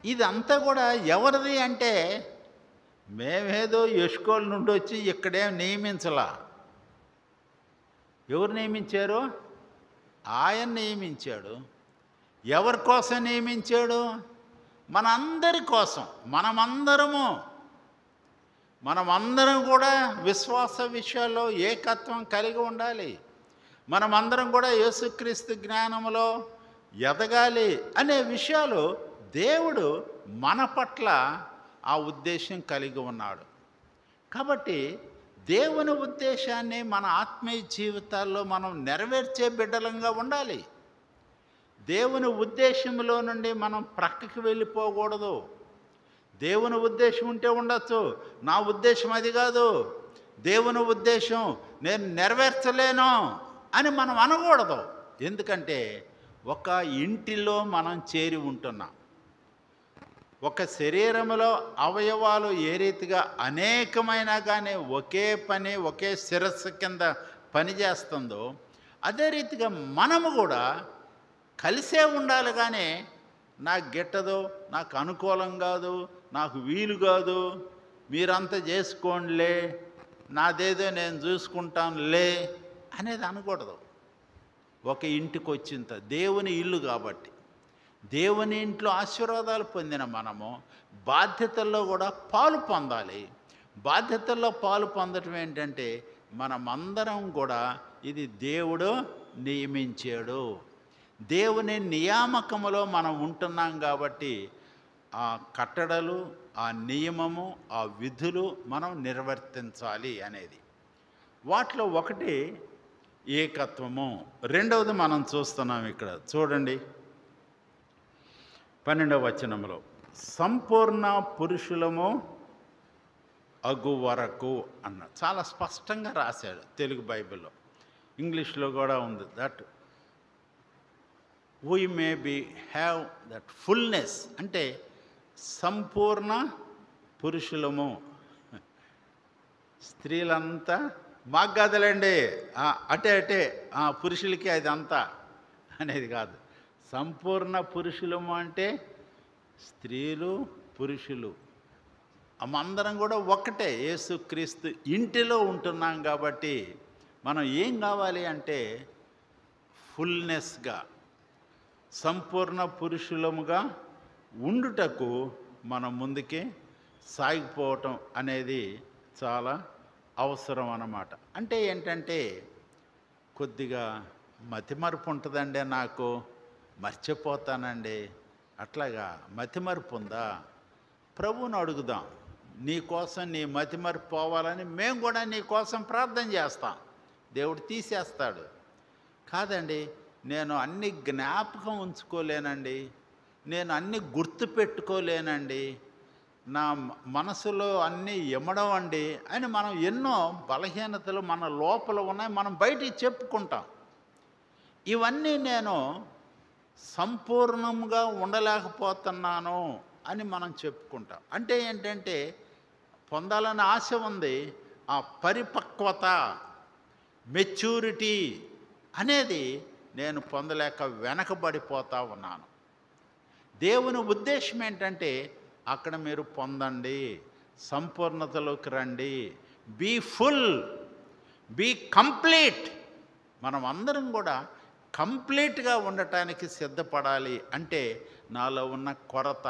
ఇదంతా కూడా ఎవరిది అంటే, మేమేదో ఎష్కోల్ నుండి వచ్చి ఇక్కడేం నియమించలా. ఎవరు నియమించారు? ఆయన నియమించాడు. ఎవరి కోసం నియమించాడు? మనందరి కోసం. మనమందరం కూడా విశ్వాస విషయాల్లో ఏకత్వం కలిగి ఉండాలి. మనమందరం కూడా యేసుక్రీస్తు జ్ఞానంలో ఎదగాలి అనే విషయాలు దేవుడు మన పట్ల ఆ ఉద్దేశం కలిగి ఉన్నాడు. కాబట్టి దేవుని ఉద్దేశాన్ని మన ఆత్మీయ జీవితాల్లో మనం నెరవేర్చే బిడ్డలంగా ఉండాలి. దేవుని ఉద్దేశంలో నుండి మనం ప్రక్కకి వెళ్ళిపోకూడదు. దేవుని ఉద్దేశం ఉంటే ఉండొచ్చు, నా ఉద్దేశం అది కాదు, దేవుని ఉద్దేశం నేను నెరవేర్చలేను అని మనం అనకూడదు. ఎందుకంటే ఒక ఇంటిలో మనం చేరి ఉంటున్నాం. ఒక శరీరంలో అవయవాలు ఏ రీతిగా అనేకమైనా కానీ ఒకే పని ఒకే శిరస్సు కింద పనిచేస్తుందో, అదే రీతిగా మనము కూడా కలిసే ఉండాలి. కానీ నాకు గిట్టదు, నాకు అనుకూలం కాదు, నాకు వీలు కాదు, మీరంతా చేసుకోండిలే, నాదేదో నేను చూసుకుంటానులే అనేది అనకూడదు. ఒక ఇంటికి వచ్చింత దేవుని ఇల్లు కాబట్టి, దేవుని ఇంట్లో ఆశీర్వాదాలు పొందిన మనము బాధ్యతల్లో కూడా పాలు పొందాలి. బాధ్యతల్లో పాలు పొందటం ఏంటంటే, మనమందరం కూడా ఇది దేవుడు నియమించాడు, దేవుని నియామకములో మనం ఉంటున్నాం కాబట్టి ఆ కట్టడలు, ఆ నియమము, ఆ విధులు మనం నిర్వర్తించాలి అనేది. వాటిలో ఒకటి ఏకత్వము. రెండవది మనం చూస్తున్నాం ఇక్కడ చూడండి 12వ వచనంలో, సంపూర్ణ పురుషులము అగు వరకు అన్న చాలా స్పష్టంగా రాశాడు తెలుగు బైబిల్లో. ఇంగ్లీష్లో కూడా ఉంది, that we may be have that fullness, అంటే సంపూర్ణ పురుషులము. స్త్రీలంతా మాకు కాదులేండి, అటే పురుషులకి అది అంతా అనేది కాదు. సంపూర్ణ పురుషులము అంటే స్త్రీలు పురుషులు అందరం కూడా ఒక్కటే, యేసుక్రీస్తు ఇంటిలో ఉంటున్నాం కాబట్టి మనం ఏం కావాలి అంటే ఫుల్నెస్గా సంపూర్ణ పురుషులముగా ఉండుటకు మనం ముందుకి సాగిపోవటం అనేది చాలా అవసరం అన్నమాట. అంటే ఏంటంటే కొద్దిగా మతిమరుపు ఉంటుందండి, నాకు మర్చిపోతానండి, అట్లాగా మతిమరుపు ఉందా? ప్రభువుని అడుగుదాం, నీ కోసం నీ మతిమరుపు పోవాలని మేము కూడా నీ కోసం ప్రార్థన చేస్తాం. దేవుడు తీసేస్తాడు. కాదండి, నేను అన్ని జ్ఞాపకం ఉంచుకోలేనండి, నేను అన్ని గుర్తు పెట్టుకోలేనండి, నా మనసులో అన్నీ ఇమ్మడం అండి అని మనం ఎన్నో బలహీనతలు మన లోపల ఉన్నాయి, మనం బయటికి చెప్పుకుంటాం. ఇవన్నీ నేను సంపూర్ణంగా ఉండలేకపోతున్నాను అని మనం చెప్పుకుంటాం. అంటే ఏంటంటే పొందాలని ఆశ ఉంది, ఆ పరిపక్వత, మెచ్యూరిటీ అనేది నేను పొందలేక వెనకబడిపోతూ ఉన్నాను. దేవుని ఉద్దేశం ఏంటంటే అక్కడ మీరు పొందండి, సంపూర్ణతలోకి రండి, బీ ఫుల్, బీ కంప్లీట్. మనం అందరం కూడా కంప్లీట్గా ఉండటానికి సిద్ధపడాలి. అంటే నాలో ఉన్న కొరత,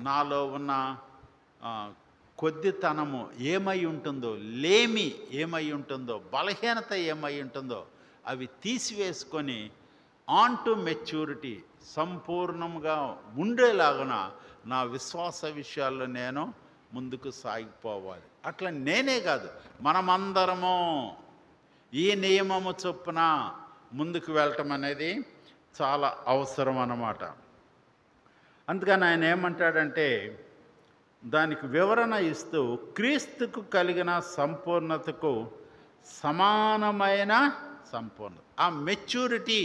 నాలో ఉన్న కొద్దితనము ఏమై ఉంటుందో, లేమి ఏమై ఉంటుందో, బలహీనత ఏమై ఉంటుందో అవి తీసివేసుకొని ఆన్ టు మెచ్యూరిటీ, సంపూర్ణంగా ఉండేలాగున నా విశ్వాస విషయాల్లో నేను ముందుకు సాగిపోవాలి. అట్లా నేనే కాదు, మనమందరము ఈ నియమము చొప్పున ముందుకు వెళ్ళటం అనేది చాలా అవసరం అన్నమాట. అందుకని ఆయన ఏమంటాడంటే దానికి వివరణ ఇస్తూ, క్రీస్తుకు కలిగిన సంపూర్ణతకు సమానమైన సంపూర్ణత, ఆ మెచ్యూరిటీ,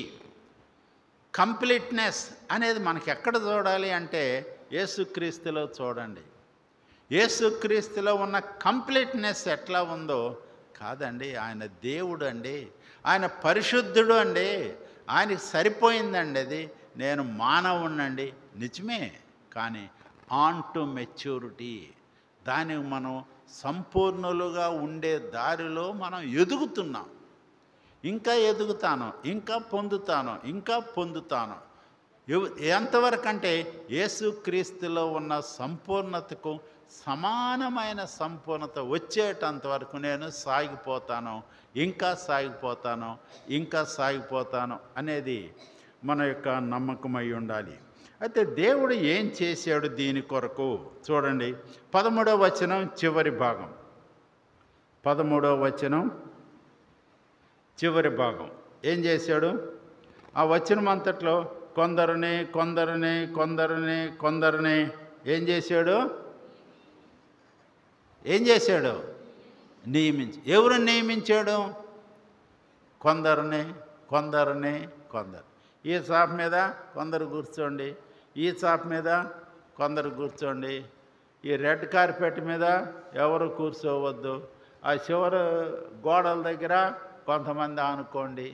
కంప్లీట్నెస్ అనేది మనకి ఎక్కడ చూడాలి అంటే యేసుక్రీస్తులో చూడండి. యేసుక్రీస్తులో ఉన్న కంప్లీట్నెస్ ఎట్లా ఉందో కాదండి, ఆయన దేవుడు అండి, ఆయన పరిశుద్ధుడు అండి, ఆయనకి సరిపోయిందండి అది. నేను మానవుణ్ణండి, నిజమే, కానీ ఆన్ టు మెచ్యూరిటీ, దానికి మనం సంపూర్ణులుగా ఉండే దారిలో మనం ఎదుగుతున్నాం. ఇంకా ఎదుగుతాను, ఇంకా పొందుతాను, ఇంకా పొందుతాను. ఎంతవరకు అంటే యేసుక్రీస్తులో ఉన్న సంపూర్ణతకు సమానమైన సంపూర్ణత వచ్చేటంత వరకు నేను సాగిపోతాను, ఇంకా సాగిపోతాను, ఇంకా సాగిపోతాను అనేది మన యొక్క నమ్మకమై ఉండాలి. అయితే దేవుడు ఏం చేశాడు దీని కొరకు చూడండి. 13వ వచనం చివరి భాగం, 13వ వచనం చివరి భాగం ఏం చేశాడు? ఆ వచనం అంతట్లో కొందరిని కొందరిని కొందరిని కొందరిని ఏం చేశాడు? నియమించి. ఎవరు నియమించాడు? కొందరిని కొందరిని కొందరు. ఈ చాప మీద కొందరు కూర్చోండి, ఈ చాప మీద కొందరు కూర్చోండి, ఈ రెడ్ కార్పెట్ మీద ఎవరు కూర్చోవద్దు, ఆ చివరి గోడల దగ్గర కొంతమంది ఆనుకోండి.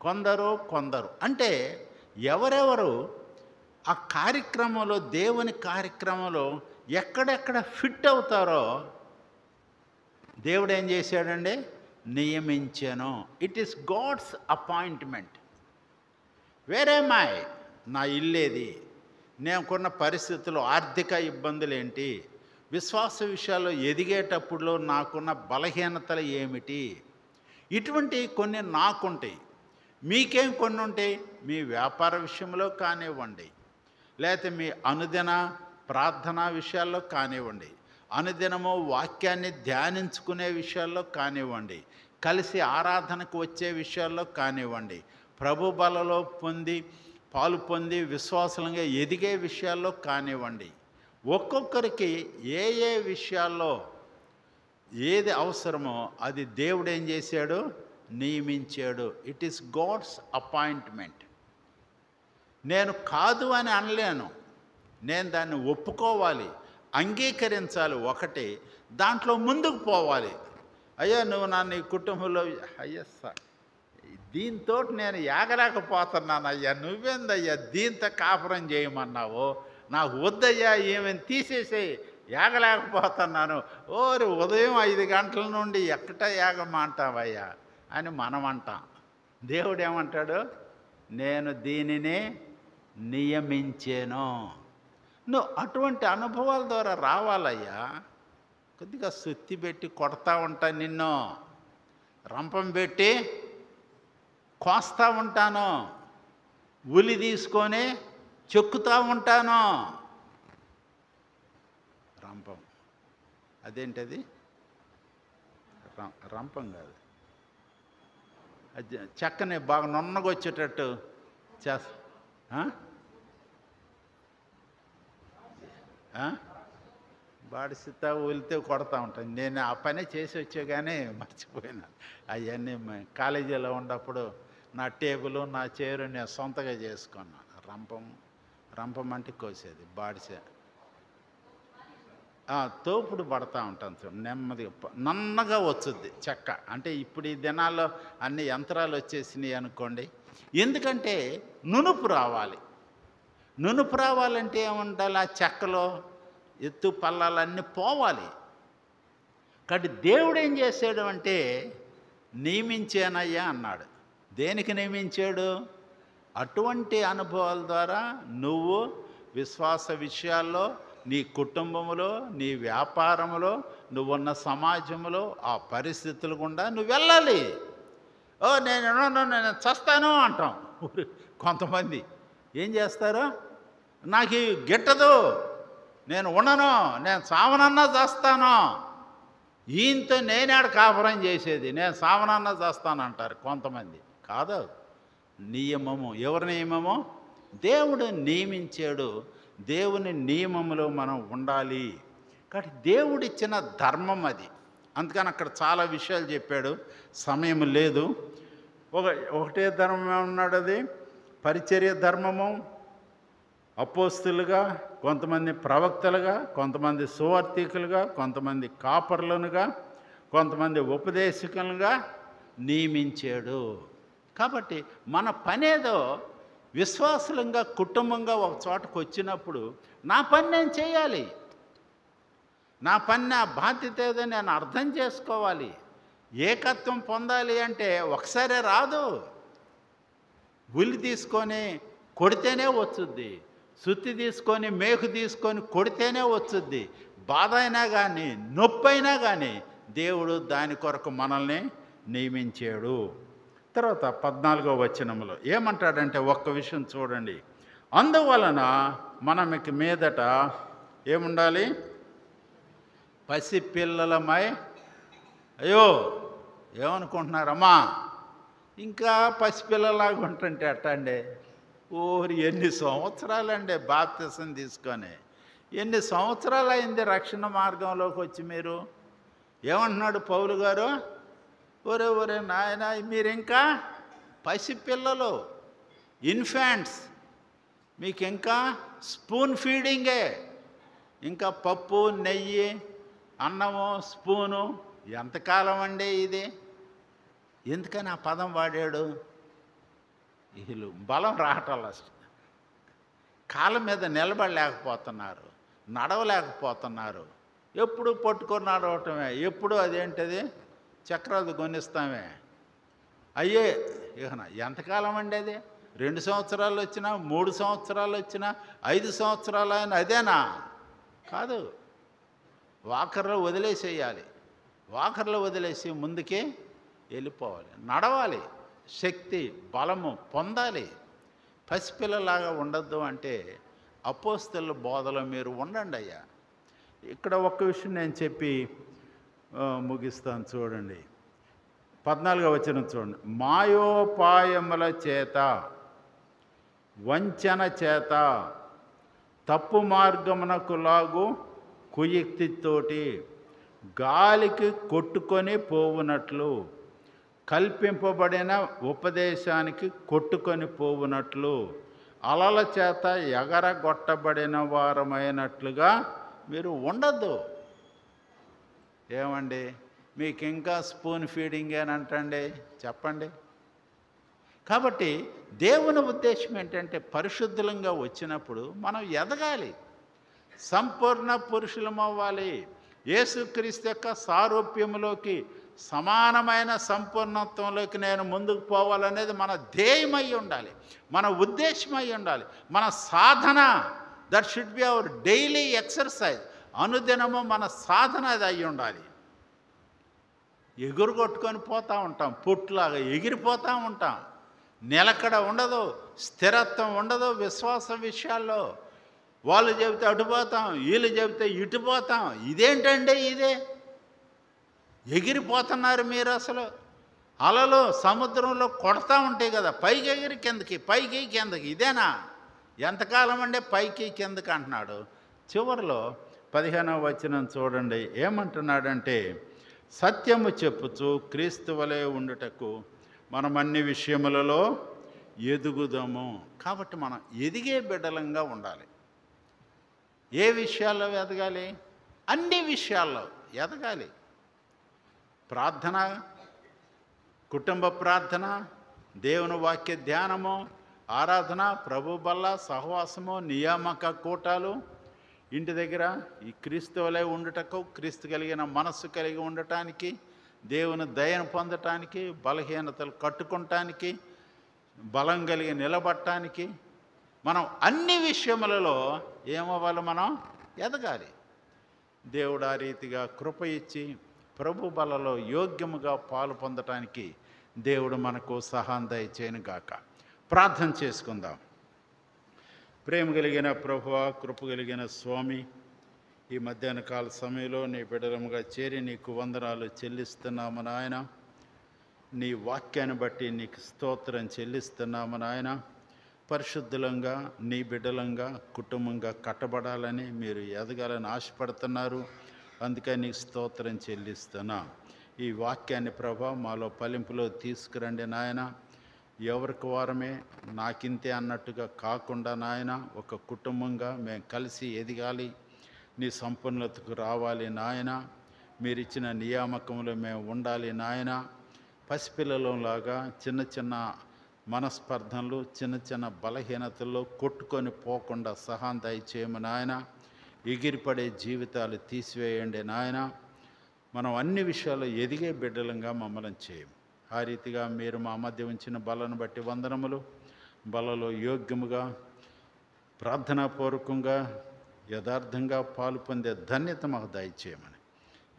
కొందరు కొందరు అంటే ఎవరెవరు ఆ కార్యక్రమంలో, దేవుని కార్యక్రమంలో ఎక్కడెక్కడ ఫిట్ అవుతారో దేవుడు ఏం చేశాడండి? నియమించాను. It is God's appointment. వేరే మాయ్, నా ఇల్లేది, నేనుకున్న పరిస్థితులు, ఆర్థిక ఇబ్బందులు ఏంటి, విశ్వాస విషయాల్లో ఎదిగేటప్పుడు నాకున్న బలహీనతలు ఏమిటి, ఇటువంటి కొన్ని నాకుంటాయి. మీకేం కొన్ని ఉంటాయి? మీ వ్యాపార విషయంలో కానివ్వండి, లేకపోతే మీ అనుదిన ప్రార్థనా విషయాల్లో కానివ్వండి, అనుదినము వాక్యాన్ని ధ్యానించుకునే విషయాల్లో కానివ్వండి, కలిసి ఆరాధనకు వచ్చే విషయాల్లో కానివ్వండి, ప్రభు బలలో పాలు పొంది విశ్వాసంగా ఎదిగే విషయాల్లో కానివ్వండి, ఒక్కొక్కరికి ఏ ఏ విషయాల్లో ఏది అవసరమో అది దేవుడు ఏం చేశాడు? నియమించాడు. It is God's appointment. నేను కాదు అని అనలేను, నేను దాన్ని ఒప్పుకోవాలి, అంగీకరించాలి. ఒకటి, దాంట్లో ముందుకు పోవాలి. అయ్యా నువ్వు నన్ను ఈ కుటుంబంలో, అయ్యా సార్ దీంతో నేను యాగలేకపోతున్నాను అయ్యా, నువ్వేందయ్యా దీంతో కాపురం చేయమన్నావు, నాకు వద్దయ్యా, ఏమని తీసేసేయి, యాగలేకపోతున్నాను. ఓరి ఉదయం 5 గంటల నుండి ఎక్కట యాగమంటావయ్యా అని మనం అంటాం. దేవుడు ఏమంటాడు? నేను దీనిని నియమించాను. నువ్వు అటువంటి అనుభవాల ద్వారా రావాలయ్యా. కొద్దిగా సుత్తి పెట్టి కొడతా ఉంటా, నిన్ను రంపం పెట్టి కోస్తా ఉంటాను, ఉలి తీసుకొని చెక్కుతూ ఉంటాను. రంపం అదేంటది? రంపం కాదు, అది చెక్కని బాగా నున్నగా వచ్చేటట్టు చేస్తా. బాడిసితా ఉలితే కొడతా ఉంటాను. నేను ఆ పని చేసి వచ్చే కానీ మర్చిపోయినా. అవన్నీ కాలేజీలో ఉన్నప్పుడు నా టేబుల్, నా చైరు నేను సొంతగా చేసుకున్నాను. రంపం అంటే కోసేది బాడిసే. తోపుడు పడతా ఉంటాను చూడు, నెమ్మదిగా నన్నగా వచ్చుద్ది చెక్క. అంటే ఇప్పుడు ఈ దినాల్లో అన్ని యంత్రాలు వచ్చేసినాయి అనుకోండి. ఎందుకంటే నునుపు రావాలి. నునుపు రావాలంటే ఏముండాలి? ఆ చెక్కలో ఎత్తు పల్లాలన్నీ పోవాలి. కాబట్టి దేవుడు ఏం చేశాడు అంటే నియమించానయ్యా అన్నాడు. దేనికి నియమించాడు? అటువంటి అనుభవాల ద్వారా నువ్వు విశ్వాస విషయాల్లో, నీ కుటుంబంలో, నీ వ్యాపారంలో, సమాజంలో ఆ పరిస్థితులు గుండా నువ్వు వెళ్ళాలి. నేను చస్తాను అంటాం. కొంతమంది ఏం చేస్తారు? నాకు గిట్టదు, నేను ఉండను, నేను సావనన్నా చేస్తాను, ఈయనతో నేనేడ కాపురం చేసేది, నేను సావనన్నా చేస్తాను అంటారు కొంతమంది. కాదు, నియమము. ఎవరి నియమము? దేవుడు నియమించాడు. దేవుని నియమములో మనం ఉండాలి. కాబట్టి దేవుడిచ్చిన ధర్మం అది. అందుకని అక్కడ చాలా విషయాలు చెప్పాడు, సమయం లేదు. ఒకటే ధర్మం ఏమన్నాడు? అది పరిచర్య ధర్మము. అపోస్తులుగా, కొంతమంది ప్రవక్తలుగా, కొంతమంది సువార్తికులుగా, కొంతమంది కాపర్లనుగా, కొంతమంది ఉపదేశకులుగా నియమించాడు. కాబట్టి మన పనేదో విశ్వాసులంగా, కుటుంబంగా ఒక చోటకు వచ్చినప్పుడు నా పని నేను చేయాలి. నా పని, నా బాధ్యత ఏదో నేను అర్థం చేసుకోవాలి. ఏకత్వం పొందాలి అంటే ఒకసారే రాదు. ఉలి తీసుకొని కొడితేనే వచ్చుద్ది, సుత్తి తీసుకొని మేకు తీసుకొని కొడితేనే వచ్చుద్ది. బాధ అయినా కానీ, నొప్పి అయినా కానీ దేవుడు దాని కొరకు మనల్ని నియమించాడు. తర్వాత 14వ వచనంలో ఏమంటాడంటే, ఒక్క విషయం చూడండి. అందువలన మనం ఇక మీదట ఏముండాలి? పసిపిల్లలమై. అయ్యో ఏమనుకుంటున్నారమ్మా, ఇంకా పసిపిల్లలాగా ఉంటుంటే అట్టండి. ఓరి ఎన్ని సంవత్సరాలండి బాప్తిసం తీసుకొని, ఎన్ని సంవత్సరాలు అయింది రక్షణ మార్గంలోకి వచ్చి. మీరు ఏమంటున్నాడు పౌలు గారు? ఒరే ఒరే నాయన, మీరు ఇంకా పసిపిల్లలు, ఇన్ఫాంట్స్, మీకు ఇంకా స్పూన్ ఫీడింగే. ఇంకా పప్పు, నెయ్యి, అన్నము, స్పూను, ఎంతకాలం అండి ఇది? ఎందుకని ఆ పదం వాడాడు? వీళ్ళు బలం రావటం, కాళ్ళ మీద నిలబడలేకపోతున్నారు, నడవలేకపోతున్నారు, ఎప్పుడు పట్టుకొని నడవటమే, ఎప్పుడు అదేంటది చక్రాలు కొనిస్తామే. అయ్యే ఇక ఎంతకాలం అండి అది? 2 సంవత్సరాలు వచ్చినా, 3 సంవత్సరాలు వచ్చినా, 5 సంవత్సరాలు అయినా అదేనా? కాదు. వాకర్లో వదిలేసేయాలి, వాకర్లో వదిలేసి ముందుకే వెళ్ళిపోవాలి, నడవాలి, శక్తి బలము పొందాలి. పసిపిల్లలాగా ఉండద్దు అంటే అపోస్తలుల బోధలో మీరు ఉండండి అయ్యా. ఇక్కడ ఒక్క విషయం నేను చెప్పి ముగిస్తాను. చూడండి 14వ వచనం చూడండి. మాయోపాయముల చేత, వంచన చేత, తప్పు మార్గమునకు లాగు కుయుక్తితోటి గాలికి కొట్టుకొని పోవునట్లు, కల్పింపబడిన ఉపదేశానికి కొట్టుకొని పోవునట్లు, అలల చేత ఎగరగొట్టబడిన వారమైనట్లుగా మీరు ఉండద్దు. ఏమండి, మీకు ఇంకా స్పూన్ ఫీడింగ్ ఏనంటండి? చెప్పండి. కాబట్టి దేవుని ఉద్దేశం ఏంటంటే పరిశుద్ధులంగా వచ్చినప్పుడు మనం ఎదగాలి, సంపూర్ణ పురుషులమవ్వాలి. యేసుక్రీస్తు యొక్క సారూప్యములోకి, సమానమైన సంపూర్ణత్వంలోకి నేను ముందుకు పోవాలనేది మన ధ్యేయమై ఉండాలి, మన ఉద్దేశమై ఉండాలి, మన సాధన. That should be our daily exercise. అనుదినము మన సాధన అది అయి ఉండాలి. ఎగురు కొట్టుకొని పోతూ ఉంటాం, పుట్లాగా ఎగిరిపోతూ ఉంటాం, నిలకడ ఉండదు, స్థిరత్వం ఉండదు. విశ్వాస విషయాల్లో వాళ్ళు చెబితే అటుపోతాం, వీళ్ళు చెబితే ఇటుపోతాం. ఇదేంటండి? ఇదే ఎగిరిపోతున్నారు మీరు. అసలు అలలు సముద్రంలో కొడతా ఉంటాయి కదా, పైకి ఎగిరి కిందకి, పైకి కిందకి. ఇదేనా? ఎంతకాలం అంటే పైకి కిందకి అంటున్నాడు. చివరిలో 15వ వచనం చూడండి, ఏమంటున్నాడంటే, సత్యము చెప్పుచు క్రీస్తు వలె ఉండుటకు మనం అన్ని విషయములలో ఎదుగుదాము. కాబట్టి మనం ఎదిగే బిడ్డలంగా ఉండాలి. ఏ విషయాల్లో ఎదగాలి? అన్ని విషయాల్లో ఎదగాలి. ప్రార్థన, కుటుంబ ప్రార్థన, దేవుని వాక్య ధ్యానము, ఆరాధన, ప్రభు బల్ల, సహవాసము, నియామక కూటాలు, ఇంటి దగ్గర ఈ క్రీస్తు వలె ఉండుటకు, క్రీస్తు కలిగిన మనస్సు కలిగి ఉండటానికి, దేవుని దయను పొందటానికి, బలహీనతలు కట్టుకోవటానికి, బలం కలిగి నిలబడటానికి మనం అన్ని విషయములలో ఏమవ్వాలి? మనం ఎదగాలి. దేవుడు ఆ రీతిగా కృప ఇచ్చి ప్రభు బలలో యోగ్యముగా పాలు పొందటానికి దేవుడు మనకు సహాయం దయచేయను గాక. ప్రార్థన చేసుకుందాం. ప్రేమ కలిగిన ప్రభువా, కృప కలిగిన స్వామి, ఈ మధ్యాహ్న కాల సమయంలో నీ బిడ్డలముగా చేరి నీకు వందనాలు చెల్లిస్తున్నాము నాయన. నీ వాక్యాన్ని బట్టి నీకు స్తోత్రం చెల్లిస్తున్నాము నాయన. పరిశుద్ధులంగా, నీ బిడ్డలంగా, కుటుంబంగా కట్టబడాలని, మీరు ఎదగాలని ఆశపడుతున్నారు. అందుకని నీకు స్తోత్రం చెల్లిస్తున్నా. ఈ వాక్యాన్ని ప్రభా మాలో ఫలింపులో తీసుకురండి నాయన. ఎవరికి వారమే నాకింతే అన్నట్టుగా కాకుండా నాయన, ఒక కుటుంబంగా మేము కలిసి ఎదగాలి, నీ సంపూర్ణతకు రావాలి నాయన. మీరిచ్చిన నియామకంలో మేము ఉండాలి నాయన. పసిపిల్లలలాగా చిన్న చిన్న మనస్పర్ధనలు, చిన్న చిన్న బలహీనతల్లో కొట్టుకొని పోకుండా సహాయం దయచేయము నాయన. ఎగిరిపడే జీవితాలు తీసివేయండి నాయన. మనం అన్ని విషయాల్లో ఎదిగే బిడ్డలంగా మమ్మల్ని చేయము. ఆ రీతిగా మీరు మా మధ్య ఉంచిన బలను బట్టి వందనములు. బలలో యోగ్యముగా, ప్రార్థనాపూర్వకంగా, యథార్థంగా పాలు పొందే ధన్యత మాకు దయచేయమని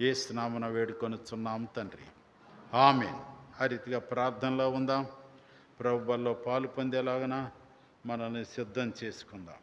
యేసు నామమున వేడుకొనుచున్నాం తండ్రి, ఆమేన్. ఆ రీతిగా ప్రార్థనలో ఉందాం. ప్రభువులో పాలు పొందేలాగా మనల్ని సిద్ధం చేసుకుందాం.